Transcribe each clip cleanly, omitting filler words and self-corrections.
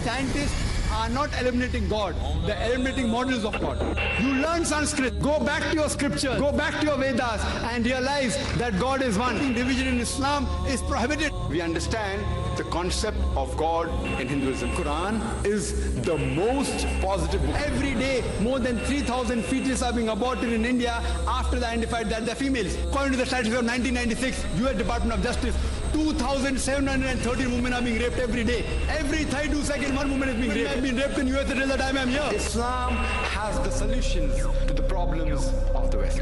Scientists are not eliminating God, they're eliminating models of God. You learn Sanskrit, go back to your scripture, go back to your Vedas and realize that God is one. Division in Islam is prohibited. We understand the concept of God in Hinduism. Quran is the most positive book. Every day, more than 3,000 fetuses are being aborted in India after they identified that they're females. According to the statistics of 1996, US Department of Justice, 2,713 women are being raped every day. Every 32 seconds, one woman is being raped. I've been raped in US until the time I'm here. Islam has the solutions to the problems of the West.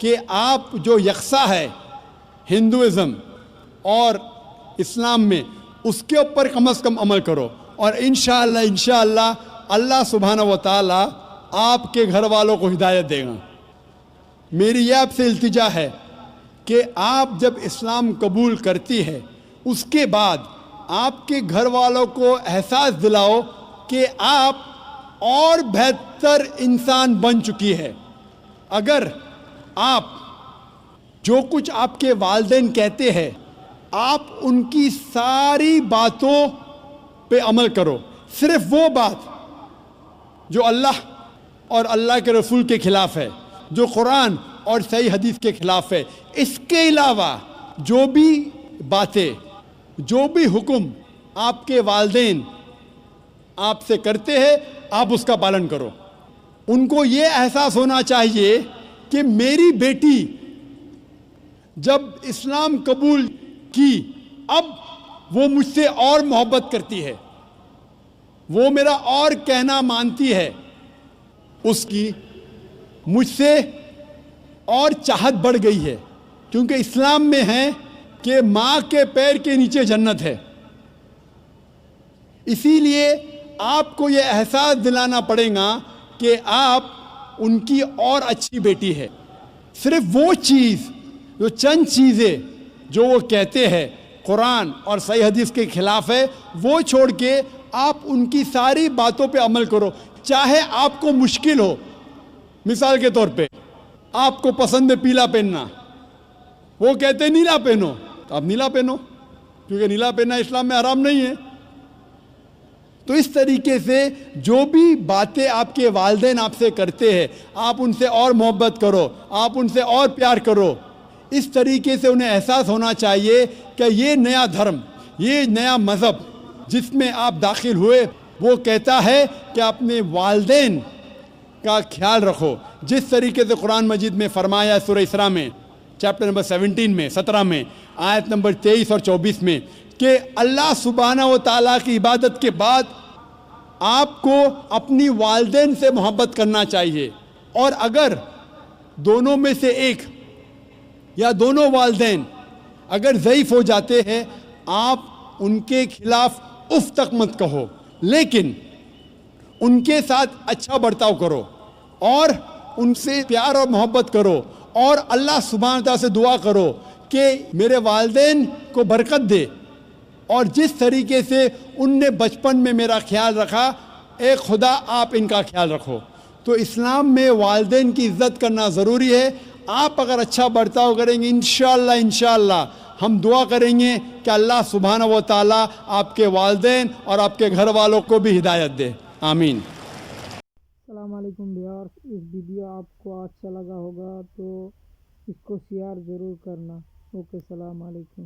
کہ آپ جو یکساں ہے Hinduism اور اسلام میں، اس کے اوپر کم از کم عمل کرو، اور انشاءاللہ اللہ سبحانہ و تعالی آپ کے گھر والوں کو ہدایت دے گا۔ میری یہ آپ سے التجا ہے کہ آپ جب اسلام قبول کرتی ہے، اس کے بعد آپ کے گھر والوں کو احساس دلاؤ کہ آپ اور بہتر انسان بن چکی ہے۔ اگر آپ جو کچھ آپ کے والدین کہتے ہیں، آپ ان کی ساری باتوں پہ عمل کرو، صرف وہ بات جو اللہ اور اللہ کے رسول کے خلاف ہے، جو قرآن اور صحیح حدیث کے خلاف ہے، اس کے علاوہ جو بھی باتیں، جو بھی حکم آپ کے والدین آپ سے کرتے ہیں، آپ اس کا پالن کرو۔ ان کو یہ احساس ہونا چاہیے کہ میری بیٹی جب اسلام قبول کی، اب وہ مجھ سے اور محبت کرتی ہے، وہ میرا اور کہنا مانتی ہے، اس کی مجھ سے اور چاہت بڑھ گئی ہے، کیونکہ اسلام میں ہے کہ ماں کے پیر کے نیچے جنت ہے۔ اسی لیے آپ کو یہ احساس دلانا پڑے گا کہ آپ ان کی اور اچھی بیٹی ہے۔ صرف وہ چیز، جو چند چیزیں جو وہ کہتے ہیں قرآن اور صحیح حدیث کے خلاف ہے، وہ چھوڑ کے آپ ان کی ساری باتوں پہ عمل کرو، چاہے آپ کو مشکل ہو۔ مثال کے طور پہ آپ کو پسند ہے پیلا پہننا، وہ کہتے ہیں نیلا پہنو، تو آپ نیلا پہنو، کیونکہ نیلا پہننا اسلام میں حرام نہیں ہے۔ تو اس طریقے سے جو بھی باتیں آپ کے والدین آپ سے کرتے ہیں، آپ ان سے اور محبت کرو، آپ ان سے اور پیار کرو۔ اس طریقے سے انہیں احساس ہونا چاہیے کہ یہ نیا دھرم، یہ نیا مذہب جس میں آپ داخل ہوئے، وہ کہتا ہے کہ اپنے والدین کا خیال رکھو، جس طریقے سے قرآن مجید میں فرمایا سورہ اسراء میں چیپٹر نمبر 17 میں آیت نمبر 23 اور 24 میں کہ اللہ سبحانہ و تعالیٰ کی عبادت کے بعد آپ کو اپنی والدین سے محبت کرنا چاہیے، اور اگر دونوں میں سے ایک یا دونوں والدین اگر ضعیف ہو جاتے ہیں، آپ ان کے خلاف اف تک مت کہو، لیکن ان کے ساتھ اچھا برتاؤ کرو اور ان سے پیار اور محبت کرو، اور اللہ سبحانہ تعالیٰ سے دعا کرو کہ میرے والدین کو برکت دے، اور جس طریقے سے ان نے بچپن میں میرا خیال رکھا، اے خدا آپ ان کا خیال رکھو۔ تو اسلام میں والدین کی عزت کرنا ضروری ہے۔ آپ اگر اچھا برتاؤ کریں گے، انشاءاللہ ہم دعا کریں گے کہ اللہ سبحانہ و تعالیٰ آپ کے والدین اور آپ کے گھر والوں کو بھی ہدایت دے، آمین۔ السلام علیکم ویورز، اس ویڈیو آپ کو اچھا لگا ہوگا تو اس کو شیئر ضرور کرنا۔ اوکے، السلام علیکم۔